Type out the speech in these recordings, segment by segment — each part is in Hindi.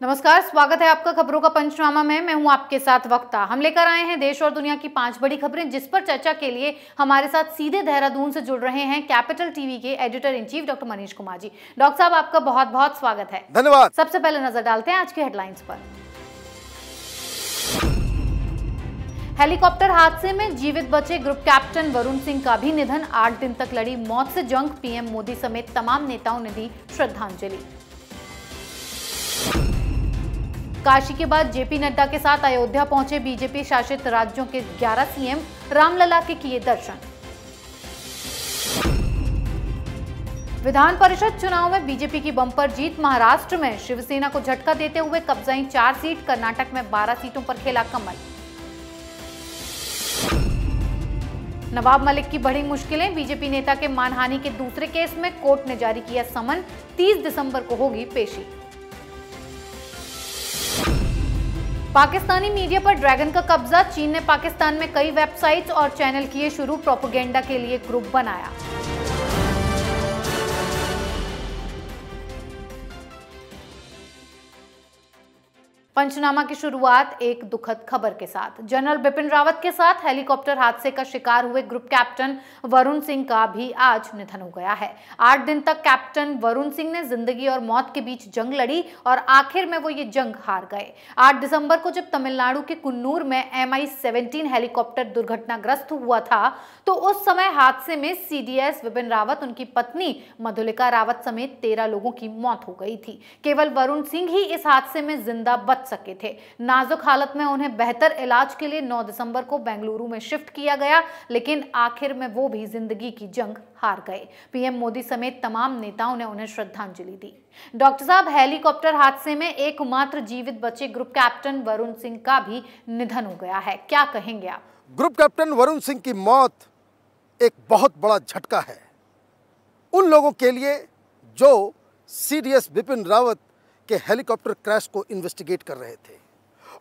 नमस्कार, स्वागत है आपका खबरों का पंचनामा में। मैं हूं आपके साथ वक्ता। हम लेकर आए हैं देश और दुनिया की 5 बड़ी खबरें, जिस पर चर्चा के लिए हमारे साथ सीधे देहरादून से जुड़ रहे हैं कैपिटल टीवी के editor in chief doctor Manish Kumar ji. Doctor साहब, आपका बहुत बहुत स्वागत है। धन्यवाद। सबसे पहले नजर डालते हैं आज की हेडलाइंस पर। हेलीकॉप्टर हादसे में जीवित बचे ग्रुप कैप्टन वरुण सिंह का भी निधन। 8 दिन तक लड़ी मौत से जंग। पीएम मोदी समेत तमाम नेताओं ने दी श्रद्धांजलि। काशी के बाद जेपी नड्डा के साथ अयोध्या पहुंचे बीजेपी शासित राज्यों के 11 सीएम। रामलला के किए दर्शन। विधान परिषद चुनाव में बीजेपी की बम्पर जीत। महाराष्ट्र में शिवसेना को झटका देते हुए कब्जाई 4 सीट। कर्नाटक में 12 सीटों पर खेला कमल। नवाब मलिक की बढ़ी मुश्किलें। बीजेपी नेता के मानहानि के दूसरे केस में कोर्ट ने जारी किया समन। 30 दिसंबर को होगी पेशी। पाकिस्तानी मीडिया पर ड्रैगन का कब्जा। चीन ने पाकिस्तान में कई वेबसाइट्स और चैनल किए शुरू। प्रोपेगेंडा के लिए ग्रुप बनाया। पंचनामा की शुरुआत एक दुखद खबर के साथ। जनरल बिपिन रावत के साथ हेलीकॉप्टर हादसे का शिकार हुए ग्रुप कैप्टन वरुण सिंह का भी आज निधन हो गया है। 8 दिन तक कैप्टन वरुण सिंह ने जिंदगी और मौत के बीच जंग लड़ी और आखिर में वो ये जंग हार गए। 8 दिसंबर को जब तमिलनाडु के कुन्नूर में MI-17 हेलीकॉप्टर दुर्घटनाग्रस्त हुआ था, तो उस समय हादसे में CDS विपिन रावत, उनकी पत्नी मधुलिका रावत समेत 13 लोगों की मौत हो गई थी। केवल वरुण सिंह ही इस हादसे में जिंदा बच सके थे। नाजुक हालत में उन्हें बेहतर इलाज के लिए 9 दिसंबर को बेंगलुरु में शिफ्ट किया गया, लेकिन आखिर में वो भी जिंदगी की जंग हार गए। पीएम मोदी समेत तमाम नेताओं ने उन्हें श्रद्धांजलि दी। डॉक्टर साहब, हेलीकॉप्टर हादसे में एकमात्र जीवित बचे ग्रुप कैप्टन वरुण सिंह का भी निधन हो गया है। क्या कहेंगे आप? ग्रुप कैप्टन वरुण सिंह की मौत एक बहुत बड़ा झटका है उन लोगों के लिए जो CDS विपिन रावत के हेलीकॉप्टर क्रैश को इन्वेस्टिगेट कर रहे थे,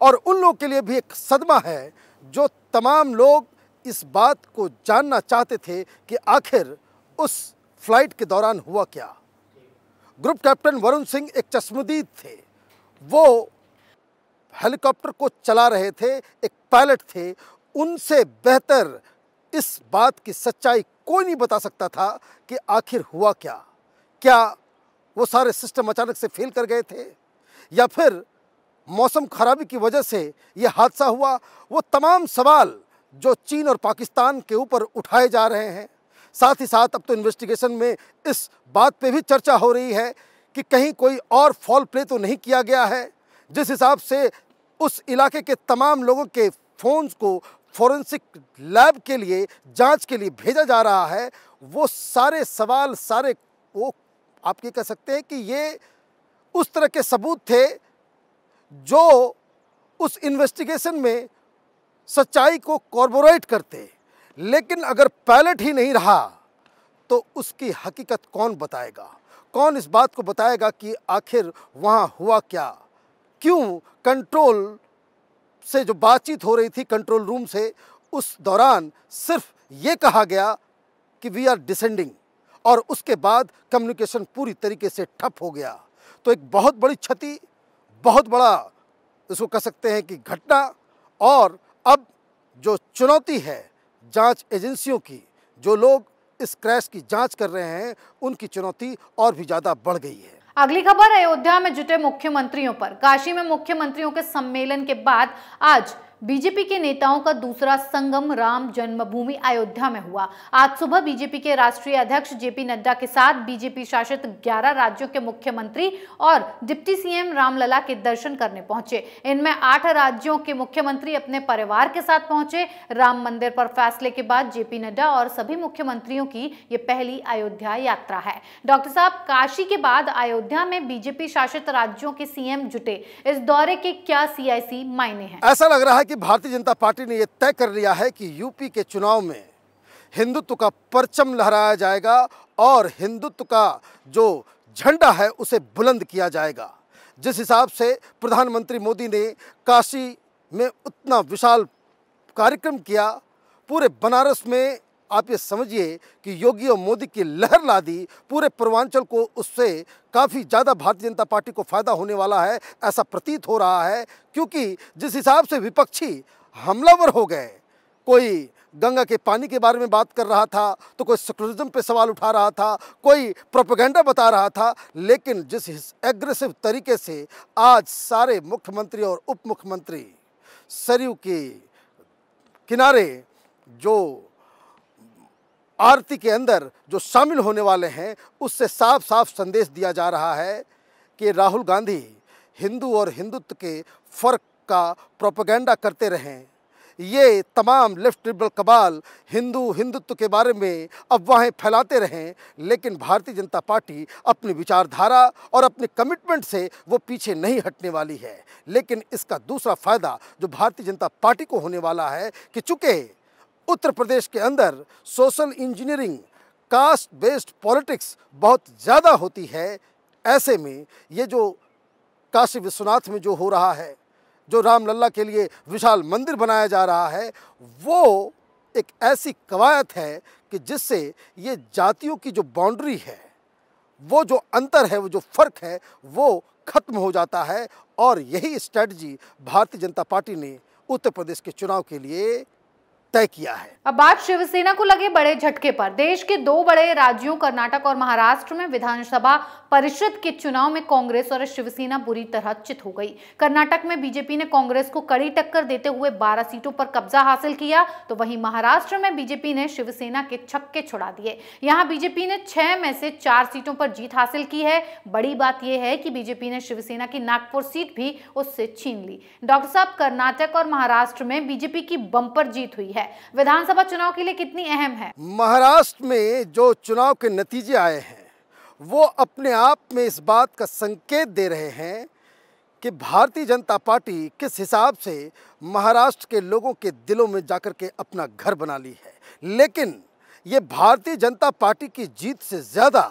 और उन लोगों के लिए भी एक सदमा है जो तमाम लोग इस बात को जानना चाहते थे कि आखिर उस फ्लाइट के दौरान हुआ क्या। ग्रुप कैप्टन वरुण सिंह एक चश्मदीद थे। वो हेलीकॉप्टर को चला रहे थे, एक पायलट थे। उनसे बेहतर इस बात की सच्चाई कोई नहीं बता सकता था कि आखिर हुआ क्या। क्या वो सारे सिस्टम अचानक से फेल कर गए थे, या फिर मौसम खराबी की वजह से ये हादसा हुआ? वो तमाम सवाल जो चीन और पाकिस्तान के ऊपर उठाए जा रहे हैं। साथ ही साथ अब तो इन्वेस्टिगेशन में इस बात पे भी चर्चा हो रही है कि कहीं कोई और फॉल प्ले तो नहीं किया गया है। जिस हिसाब से उस इलाके के तमाम लोगों के फ़ोन्स को फॉरेंसिक लैब के लिए जांच के लिए भेजा जा रहा है, वो सारे सवाल, सारे वो आप ये कह सकते हैं कि ये उस तरह के सबूत थे जो उस इन्वेस्टिगेशन में सच्चाई को कॉर्बोरेट करते। लेकिन अगर पायलट ही नहीं रहा तो उसकी हकीकत कौन बताएगा? कौन इस बात को बताएगा कि आखिर वहाँ हुआ क्या? क्यों कंट्रोल से जो बातचीत हो रही थी कंट्रोल रूम से, उस दौरान सिर्फ ये कहा गया कि वी आर डिसेंडिंग, और उसके बाद कम्युनिकेशन पूरी तरीके से ठप हो गया। तो एक बहुत बड़ी क्षति, बहुत बड़ा इसको कह सकते हैं कि घटना। और अब जो चुनौती है जांच एजेंसियों की, जो लोग इस क्रैश की जांच कर रहे हैं, उनकी चुनौती और भी ज़्यादा बढ़ गई है। अगली खबर अयोध्या में जुटे मुख्यमंत्रियों पर। काशी में मुख्यमंत्रियों के सम्मेलन के बाद आज बीजेपी के नेताओं का दूसरा संगम राम जन्मभूमि अयोध्या में हुआ। आज सुबह बीजेपी के राष्ट्रीय अध्यक्ष जेपी नड्डा के साथ बीजेपी शासित 11 राज्यों के मुख्यमंत्री और डिप्टी सीएम रामलला के दर्शन करने पहुंचे। इनमें 8 राज्यों के मुख्यमंत्री अपने परिवार के साथ पहुंचे। राम मंदिर पर फैसले के बाद जेपी नड्डा और सभी मुख्यमंत्रियों की ये पहली अयोध्या यात्रा है। डॉक्टर साहब, काशी के बाद अयोध्या में बीजेपी शासित राज्यों के सीएम जुटे। इस दौरे के क्या सियासी मायने हैं? ऐसा लग रहा है कि भारतीय जनता पार्टी ने यह तय कर लिया है कि यूपी के चुनाव में हिंदुत्व का परचम लहराया जाएगा और हिंदुत्व का जो झंडा है उसे बुलंद किया जाएगा। जिस हिसाब से प्रधानमंत्री मोदी ने काशी में उतना विशाल कार्यक्रम किया, पूरे बनारस में आप ये समझिए कि योगी और मोदी की लहर ला दी, पूरे पूर्वांचल को उससे काफ़ी ज़्यादा भारतीय जनता पार्टी को फायदा होने वाला है, ऐसा प्रतीत हो रहा है। क्योंकि जिस हिसाब से विपक्षी हमलावर हो गए, कोई गंगा के पानी के बारे में बात कर रहा था, तो कोई सेकुलरिज्म पे सवाल उठा रहा था, कोई प्रोपेगेंडा बता रहा था, लेकिन जिस एग्रेसिव तरीके से आज सारे मुख्यमंत्री और उप मुख्यमंत्री सरयू के किनारे जो आरती के अंदर जो शामिल होने वाले हैं, उससे साफ साफ संदेश दिया जा रहा है कि राहुल गांधी हिंदू और हिंदुत्व के फर्क का प्रोपेगेंडा करते रहें। ये तमाम लेफ्ट लिबरल कबाल हिंदुत्व के बारे में अफवाहें फैलाते रहें, लेकिन भारतीय जनता पार्टी अपनी विचारधारा और अपने कमिटमेंट से वो पीछे नहीं हटने वाली है। लेकिन इसका दूसरा फ़ायदा जो भारतीय जनता पार्टी को होने वाला है कि चूँकि उत्तर प्रदेश के अंदर social engineering, caste based politics बहुत ज़्यादा होती है, ऐसे में ये जो काशी विश्वनाथ में जो हो रहा है, जो रामलल्ला के लिए विशाल मंदिर बनाया जा रहा है, वो एक ऐसी कवायद है कि जिससे ये जातियों की जो बाउंड्री है, वो जो अंतर है, वो जो फ़र्क है, वो खत्म हो जाता है। और यही स्ट्रेटजी भारतीय जनता पार्टी ने उत्तर प्रदेश के चुनाव के लिए तय किया है। अब बात शिवसेना को लगे बड़े झटके पर। देश के दो बड़े राज्यों कर्नाटक और महाराष्ट्र में विधानसभा परिषद के चुनाव में कांग्रेस और शिवसेना बुरी तरह चित हो गई। कर्नाटक में बीजेपी ने कांग्रेस को कड़ी टक्कर देते हुए 12 सीटों पर कब्जा हासिल किया, तो वहीं महाराष्ट्र में बीजेपी ने शिवसेना के छक्के छुड़ा दिए। यहां बीजेपी ने 6 में से 4 सीटों पर जीत हासिल की है। बड़ी बात यह है कि बीजेपी ने शिवसेना की नागपुर सीट भी उससे छीन ली। डॉक्टर साहब, कर्नाटक और महाराष्ट्र में बीजेपी की बंपर जीत हुई है, विधानसभा चुनाव के लिए कितनी अहम है? महाराष्ट्र में जो चुनाव के नतीजे आए हैं, वो अपने आप में इस बात का संकेत दे रहे हैं कि भारतीय जनता पार्टी किस हिसाब से महाराष्ट्र के लोगों के दिलों में जाकर के अपना घर बना ली है। लेकिन ये भारतीय जनता पार्टी की जीत से ज़्यादा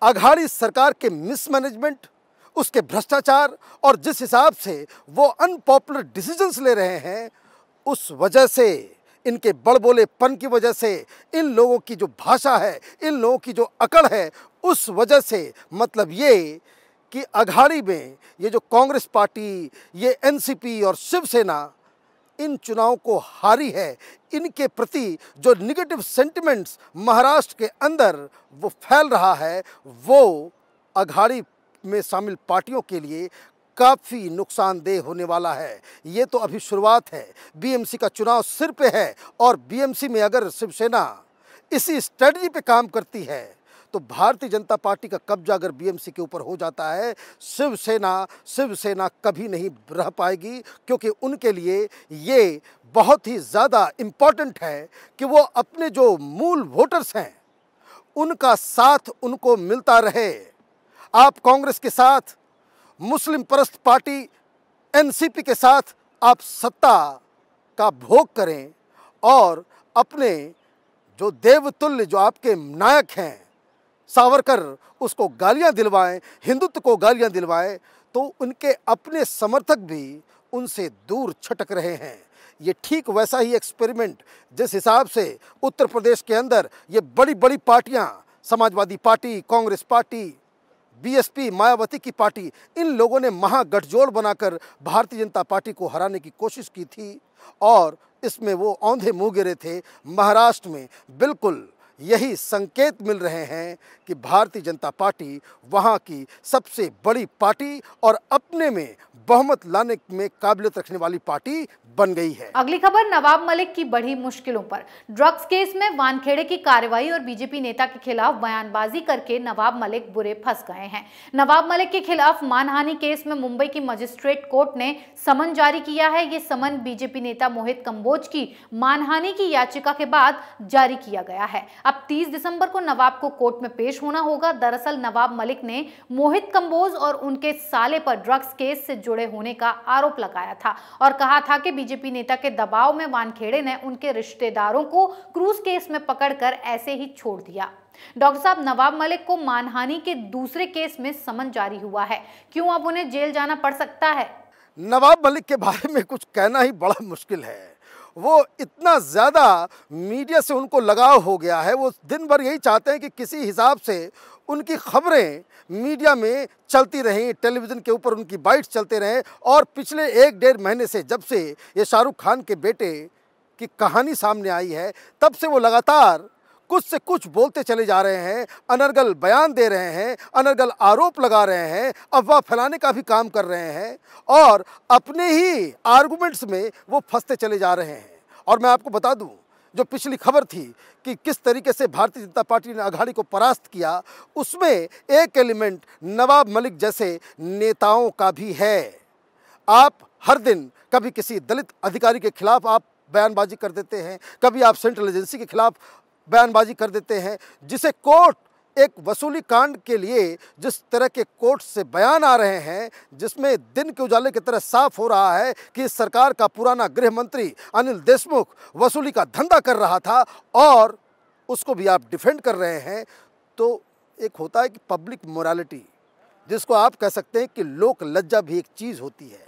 अघाड़ी सरकार के मिसमैनेजमेंट, उसके भ्रष्टाचार और जिस हिसाब से वो अनपॉपुलर डिसीजंस ले रहे हैं, उस वजह से, इनके बड़बोलेपन की वजह से, इन लोगों की जो भाषा है, इन लोगों की जो अकड़ है, उस वजह से, मतलब ये कि अघाड़ी में ये जो कांग्रेस पार्टी, ये एनसीपी और शिवसेना इन चुनावों को हारी है। इनके प्रति जो निगेटिव सेंटिमेंट्स महाराष्ट्र के अंदर वो फैल रहा है, वो अघाड़ी में शामिल पार्टियों के लिए काफ़ी नुकसानदेह होने वाला है। ये तो अभी शुरुआत है। बीएमसी का चुनाव सिर पे है और बीएमसी में अगर शिवसेना इसी स्ट्रेटजी पे काम करती है, तो भारतीय जनता पार्टी का कब्जा अगर बीएमसी के ऊपर हो जाता है, शिवसेना कभी नहीं रह पाएगी। क्योंकि उनके लिए ये बहुत ही ज़्यादा इम्पॉर्टेंट है कि वो अपने जो मूल वोटर्स हैं, उनका साथ उनको मिलता रहे। आप कांग्रेस के साथ, मुस्लिम परस्त पार्टी एनसीपी के साथ आप सत्ता का भोग करें और अपने जो देवतुल्य, जो आपके नायक हैं सावरकर, उसको गालियां दिलवाएं, हिंदुत्व को गालियां दिलवाएं, तो उनके अपने समर्थक भी उनसे दूर छटक रहे हैं। ये ठीक वैसा ही एक्सपेरिमेंट जिस हिसाब से उत्तर प्रदेश के अंदर ये बड़ी बड़ी पार्टियां, Samajwadi party, Congress party, BSP, Mayawati की पार्टी, इन लोगों ने महागठजोड़ बनाकर भारतीय जनता पार्टी को हराने की कोशिश की थी और इसमें वो औंधे मुँह गिरे थे। महाराष्ट्र में बिल्कुल यही संकेत मिल रहे हैं कि भारतीय जनता पार्टी वहाँ की सबसे बड़ी पार्टी और अपने में बहुमत लाने में काबिलियत रखने वाली पार्टी बन गई है। अगली खबर नवाब मलिक की बढ़ी मुश्किलों पर। ड्रग्स केस में वानखेड़े की कार्रवाई और बीजेपी नेता के खिलाफ बयानबाजी करके नवाब मलिक बुरे फंस गए हैं। नवाब मलिक के खिलाफ मानहानि केस में मुंबई की मजिस्ट्रेट कोर्ट ने समन जारी किया है। ये समन बीजेपी नेता मोहित कंबोज की मानहानि की याचिका के बाद जारी किया गया है। अब 30 दिसंबर को नवाब को कोर्ट में पेश होना होगा। दरअसल नवाब मलिक ने मोहित कंबोज और उनके साले पर ड्रग्स केस से जुड़े होने का आरोप लगाया था और कहा था कि बीजेपी नेता के दबाव में वानखेड़े ने उनके रिश्तेदारों को क्रूज केस में पकड़कर ऐसे ही छोड़ दिया। डॉक्टर साहब, नवाब मलिक को मानहानि के दूसरे केस में समन जारी हुआ है, क्यों अब उन्हें जेल जाना पड़ सकता है? नवाब मलिक के बारे में कुछ कहना ही बड़ा मुश्किल है। वो इतना ज़्यादा मीडिया से उनको लगाव हो गया है, वो दिन भर यही चाहते हैं कि किसी हिसाब से उनकी खबरें मीडिया में चलती रहें, टेलीविज़न के ऊपर उनकी बाइट्स चलते रहें। और पिछले 1-1.5 महीने से जब से ये शाहरुख खान के बेटे की कहानी सामने आई है, तब से वो लगातार कुछ से कुछ बोलते चले जा रहे हैं, अनर्गल बयान दे रहे हैं, अनर्गल आरोप लगा रहे हैं, अफवाह फैलाने का भी काम कर रहे हैं और अपने ही आर्गुमेंट्स में वो फंसते चले जा रहे हैं। और मैं आपको बता दूं, जो पिछली खबर थी कि किस तरीके से भारतीय जनता पार्टी ने अघाड़ी को परास्त किया, उसमें एक एलिमेंट नवाब मलिक जैसे नेताओं का भी है। आप हर दिन कभी किसी दलित अधिकारी के खिलाफ आप बयानबाजी कर देते हैं, कभी आप सेंट्रल एजेंसी के खिलाफ बयानबाजी कर देते हैं, जिसे कोर्ट एक वसूली कांड के लिए जिस तरह के कोर्ट से बयान आ रहे हैं, जिसमें दिन के उजाले की तरह साफ हो रहा है कि इस सरकार का पुराना गृह मंत्री अनिल देशमुख वसूली का धंधा कर रहा था और उसको भी आप डिफेंड कर रहे हैं। तो एक होता है कि पब्लिक मोरालिटी, जिसको आप कह सकते हैं कि लोक लज्जा भी एक चीज़ होती है।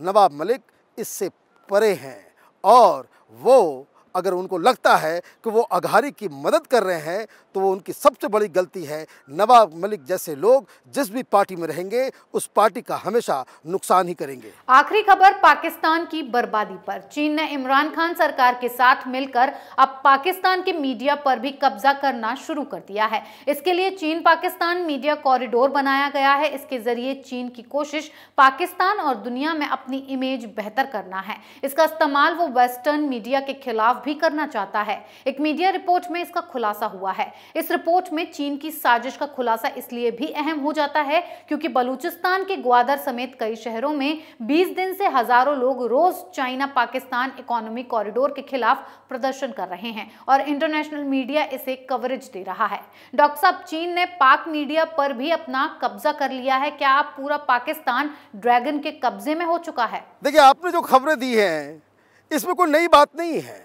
नवाब मलिक इससे परे हैं और वो अगर उनको लगता है कि वो अघाड़ी की मदद कर रहे हैं तो वो उनकी सबसे बड़ी गलती है। नवाब मलिक जैसे लोग जिस भी पार्टी में रहेंगे उस पार्टी का हमेशा नुकसान ही करेंगे। आखिरी खबर पाकिस्तान की बर्बादी पर। चीन ने इमरान खान सरकार के साथ मिलकर अब पाकिस्तान के मीडिया पर भी कब्जा करना शुरू कर दिया है। इसके लिए चीन पाकिस्तान मीडिया कॉरिडोर बनाया गया है। इसके जरिए चीन की कोशिश पाकिस्तान और दुनिया में अपनी इमेज बेहतर करना है। इसका इस्तेमाल वो वेस्टर्न मीडिया के खिलाफ भी करना चाहता है। एक मीडिया रिपोर्ट में इसका खुलासा हुआ है। इस रिपोर्ट में चीन की साजिश का खुलासा इसलिए भी अहम हो जाता है क्योंकि बलूचिस्तान के ग्वादर समेत कई शहरों में 20 दिन से हजारों लोग रोज चाइना पाकिस्तान इकोनॉमिक कॉरिडोर के खिलाफ प्रदर्शन कर रहे हैं और इंटरनेशनल मीडिया इसे कवरेज दे रहा है। डॉक्टर साहब, चीन ने पाक मीडिया पर भी अपना कब्जा कर लिया है। क्या अब पूरा पाकिस्तान ड्रैगन के कब्जे में हो चुका है? देखिए, आपने जो खबरें दी हैं इसमें कोई नई बात नहीं है।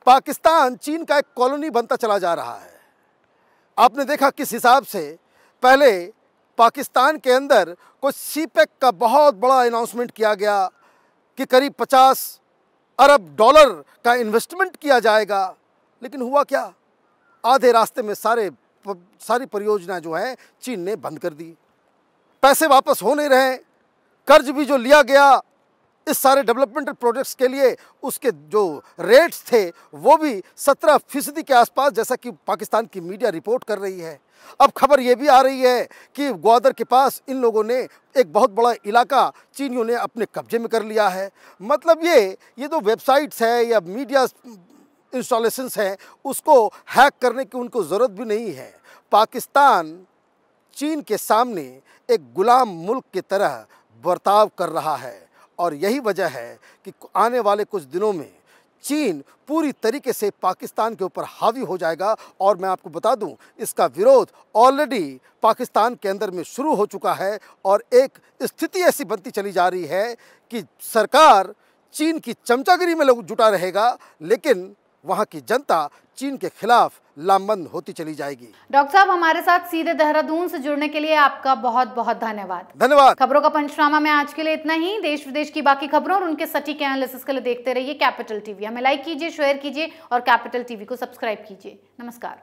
पाकिस्तान चीन का एक कॉलोनी बनता चला जा रहा है। आपने देखा किस हिसाब से पहले पाकिस्तान के अंदर कोई सीपेक का बहुत बड़ा अनाउंसमेंट किया गया कि करीब 50 अरब डॉलर का इन्वेस्टमेंट किया जाएगा, लेकिन हुआ क्या? आधे रास्ते में सारी परियोजना जो है चीन ने बंद कर दी। पैसे वापस हो नहीं रहे, कर्ज भी जो लिया गया इस सारे डेवलपमेंटल प्रोजेक्ट्स के लिए, उसके जो रेट्स थे वो भी 17% के आसपास, जैसा कि पाकिस्तान की मीडिया रिपोर्ट कर रही है। अब खबर ये भी आ रही है कि ग्वादर के पास इन लोगों ने एक बहुत बड़ा इलाका चीनियों ने अपने कब्जे में कर लिया है। मतलब ये जो वेबसाइट्स है या मीडिया इंस्टॉलेशंस हैं, उसको हैक करने की उनको ज़रूरत भी नहीं है। पाकिस्तान चीन के सामने एक गुलाम मुल्क की तरह बर्ताव कर रहा है और यही वजह है कि आने वाले कुछ दिनों में चीन पूरी तरीके से पाकिस्तान के ऊपर हावी हो जाएगा। और मैं आपको बता दूं, इसका विरोध ऑलरेडी पाकिस्तान के अंदर में शुरू हो चुका है और एक स्थिति ऐसी बनती चली जा रही है कि सरकार चीन की चमचागिरी में लोग जुटा रहेगा, लेकिन वहाँ की जनता चीन के खिलाफ लामबंद होती चली जाएगी। डॉक्टर साहब, हमारे साथ सीधे देहरादून से जुड़ने के लिए आपका बहुत बहुत धन्यवाद। धन्यवाद। खबरों का पंचनामा में आज के लिए इतना ही। देश विदेश की बाकी खबरों और उनके सटीक एनालिसिस के लिए देखते रहिए कैपिटल टीवी। हमें लाइक कीजिए, शेयर कीजिए और कैपिटल टीवी को सब्सक्राइब कीजिए। नमस्कार।